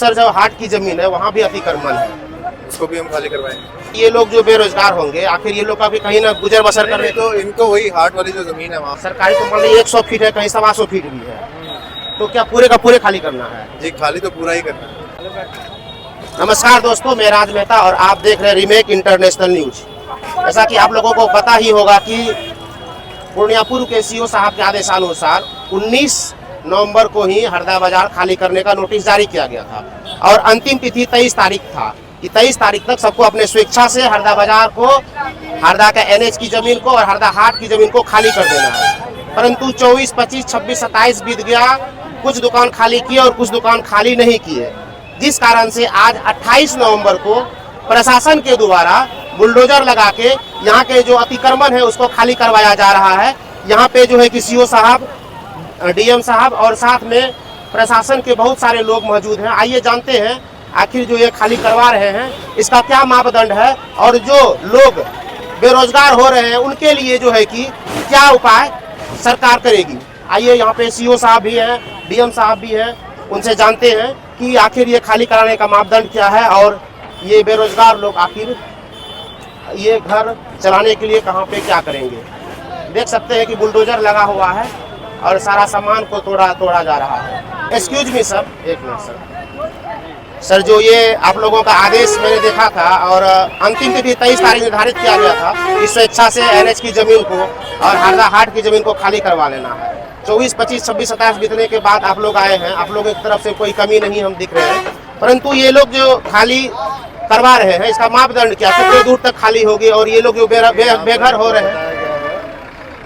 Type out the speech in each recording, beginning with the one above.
Sir जो हाट की जमीन है वहाँ भी अतिक्रमण है, उसको भी हम खाली करवाएंगे। ये लोग जो बेरोजगार होंगे आखिर ये लोग का भी कहीं ना गुजर बसर कर रहे, तो इनको वही हाट वाली जो जमीन है वहाँ सरकारी तो मान लीजिए 100 फीट है, कहीं 125 फीट भी है, तो क्या पूरे का पूरे खाली करना है? जी खाली तो पूरा ही करना है। नमस्कार दोस्तों, मैं राज मेहता और आप देख रहे हैं रीमेक इंटरनेशनल न्यूज। जैसा कि आप लोगों को पता ही होगा कि पूर्णिया पूर्व के सीओ साहब के आदेशानुसार 19 नवंबर को ही हरदा बाजार खाली करने का नोटिस जारी किया गया था और अंतिम तिथि 23 तारीख था कि 23 तारीख तक सबको अपने स्वेच्छा से हरदा बाजार को, हरदा का NH की जमीन को और हरदा हाट की जमीन को खाली कर देना है। परंतु 24, 25, 26, 27 बीत गया, कुछ दुकान खाली किए और कुछ दुकान खाली नहीं किए, जिस कारण से आज 28 नवंबर को प्रशासन के द्वारा बुलडोजर लगा के यहाँ के जो अतिक्रमण है उसको खाली करवाया जा रहा है। यहाँ पे जो है कि सीओ साहब, DM साहब और साथ में प्रशासन के बहुत सारे लोग मौजूद हैं। आइए जानते हैं आखिर जो ये खाली करवा रहे हैं इसका क्या मापदंड है और जो लोग बेरोजगार हो रहे हैं उनके लिए जो है कि क्या उपाय सरकार करेगी। आइए यहाँ पे सीओ साहब भी हैं, DM साहब भी हैं, उनसे जानते हैं कि आखिर ये खाली कराने का मापदंड क्या है और ये बेरोजगार लोग आखिर ये घर चलाने के लिए कहाँ पे क्या करेंगे। देख सकते हैं कि बुलडोजर लगा हुआ है और सारा सामान को तोड़ा जा रहा है। एक्सक्यूज मी सर, एक मिनट सर, जो ये आप लोगों का आदेश मैंने देखा था और अंतिम तिथि 23 तारीख निर्धारित किया गया था, इस स्वेच्छा से NH की जमीन को और हरदा हाट की जमीन को खाली करवा लेना है। 24, 25, 26, 27 बीतने के बाद आप लोग आए हैं, आप लोगों की तरफ से कोई कमी नहीं हम दिख रहे हैं, परंतु ये लोग जो खाली करवा रहे हैं इसका मापदंड क्या, कितने दूर तक खाली होगी और ये लोग जो बेघर हो रहे हैं।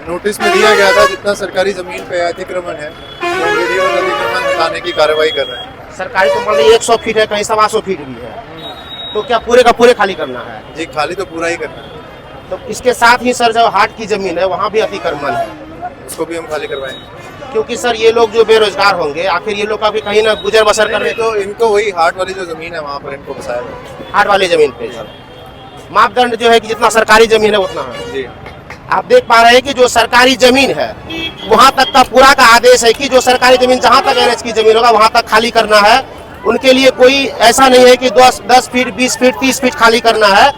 नोटिस में दिया गया था जितना सरकारी जमीन पे अतिक्रमण है तो वीडियो अतिक्रमण हटाने की कार्रवाई कर रहे हैं। सरकारी तो मान लीजिए 100 फीट है, कहीं 125 फीट भी है, तो क्या पूरे का पूरे खाली करना है? जी खाली तो पूरा ही करना है। तो इसके साथ ही सर जो हाट की जमीन है वहाँ भी अतिक्रमण है, उसको भी हम खाली करवाएंगे। क्योंकि सर ये लोग जो बेरोजगार होंगे आखिर ये लोग का भी कहीं ना गुजर बसर कर रहे, तो इनको वही हाट वाली जो जमीन है वहाँ पर इनको बसाया जाए। हाट वाली जमीन पे सर मापदंड जो है कि जितना सरकारी जमीन है उतना है। जी आप देख पा रहे हैं कि जो सरकारी जमीन है वहां तक का पूरा का आदेश है कि जो सरकारी जमीन जहां तक NH की जमीन होगा वहां तक खाली करना है। उनके लिए कोई ऐसा नहीं है कि 10 फीट, 20 फीट, 30 फीट खाली करना है।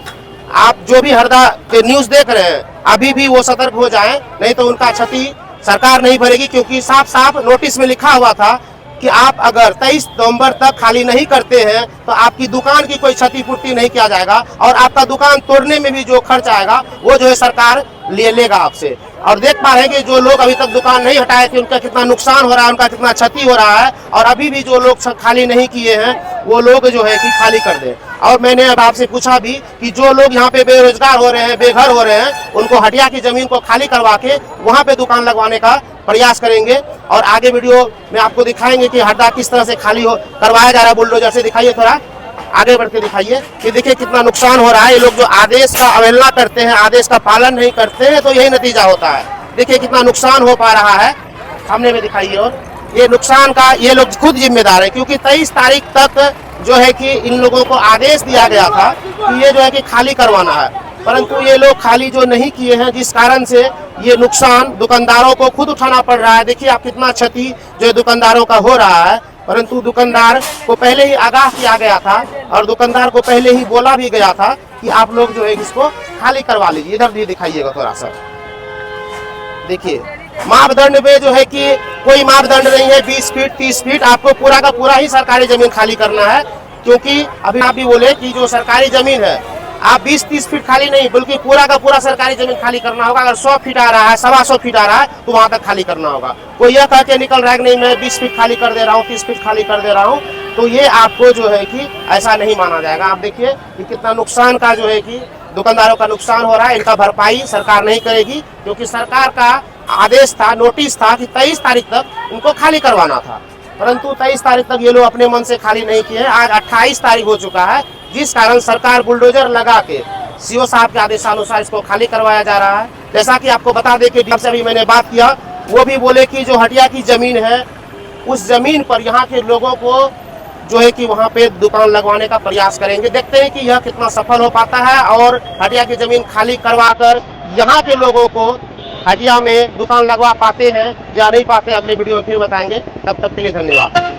आप जो भी हरदा के न्यूज देख रहे हैं अभी भी वो सतर्क हो जाएं, नहीं तो उनका क्षति सरकार नहीं भरेगी, क्योंकि साफ साफ नोटिस में लिखा हुआ था कि आप अगर 23 नवंबर तक खाली नहीं करते हैं तो आपकी दुकान की कोई क्षतिपूर्ति नहीं किया जाएगा और आपका दुकान तोड़ने में भी जो खर्च आएगा वो जो है सरकार लेगा आपसे। और देख पा रहे हैं कि जो लोग अभी तक दुकान नहीं हटाए थे उनका कितना नुकसान हो रहा है, उनका कितना क्षति हो रहा है, और अभी भी जो लोग खाली नहीं किए हैं वो लोग जो है कि खाली कर दें। और मैंने अब आपसे पूछा भी कि जो लोग यहाँ पे बेरोजगार हो रहे हैं, बेघर हो रहे हैं, उनको हटिया की जमीन को खाली करवा के वहाँ पे दुकान लगवाने का प्रयास करेंगे और आगे वीडियो में आपको दिखाएंगे कि हरदा किस तरह से खाली करवाया जा रहा है बुलडोजर से। दिखाइए, थोड़ा आगे बढ़ के दिखाइए कि देखिए कितना नुकसान हो रहा है। ये लोग जो आदेश का अवहेलना करते हैं, आदेश का पालन नहीं करते हैं, तो यही नतीजा होता है। देखिए कितना नुकसान हो पा रहा है, सामने में दिखाइए। और ये नुकसान का ये लोग खुद जिम्मेदार है, क्योंकि 23 तारीख तक जो है कि इन लोगों को आदेश दिया गया था कि ये जो है कि खाली करवाना है, परंतु ये लोग खाली जो नहीं किए हैं, जिस कारण से ये नुकसान दुकानदारों को खुद उठाना पड़ रहा है। देखिए आप कितना क्षति जो दुकानदारों का हो रहा है, परंतु दुकानदार को पहले ही आगाह किया गया था और दुकानदार को पहले ही बोला भी गया था कि आप लोग जो है इसको खाली करवा लीजिए। इधर भी दिखाइएगा थोड़ा सा, देखिए मापदंड में जो है कि कोई मापदंड नहीं है 20 फीट, 30 फीट, आपको पूरा का पूरा ही सरकारी जमीन खाली करना है। क्योंकि अभी आप भी बोले कि जो सरकारी जमीन है आप 20-30 फीट खाली नहीं बल्कि पूरा का पूरा सरकारी जमीन खाली करना होगा। अगर 100 फीट आ रहा है, 125 फीट आ रहा है तो वहां तक खाली करना होगा। कोई यह कह के निकल रहा है कि नहीं मैं 20 फीट खाली कर दे रहा हूँ, 30 फीट खाली कर दे रहा हूँ, तो ये आपको जो है कि ऐसा नहीं माना जाएगा। आप देखिए कि कितना नुकसान का जो है कि दुकानदारों का नुकसान हो रहा है, इनका भरपाई सरकार नहीं करेगी, क्योंकि सरकार का आदेश था, नोटिस था कि 23 तारीख तक उनको खाली करवाना था, परंतु 23 तारीख तक ये लोग अपने मन से खाली नहीं किए। आज 28 तारीख हो चुका है, जिस कारण सरकार बुलडोजर लगा के सीओ साहब के आदेशानुसार इसको खाली करवाया जा रहा है। जैसा कि आपको बता दें कि डीएम से अभी मैंने बात किया, वो भी बोले कि जो हटिया की जमीन है उस जमीन पर यहाँ के लोगों को जो है कि वहाँ पे दुकान लगवाने का प्रयास करेंगे। देखते हैं कि यह कितना सफल हो पाता है और हटिया की जमीन खाली करवा कर यहाँ के लोगों को हटिया में दुकान लगवा पाते हैं या नहीं पाते, अगले वीडियो में फिर बताएंगे। तब तक के लिए धन्यवाद।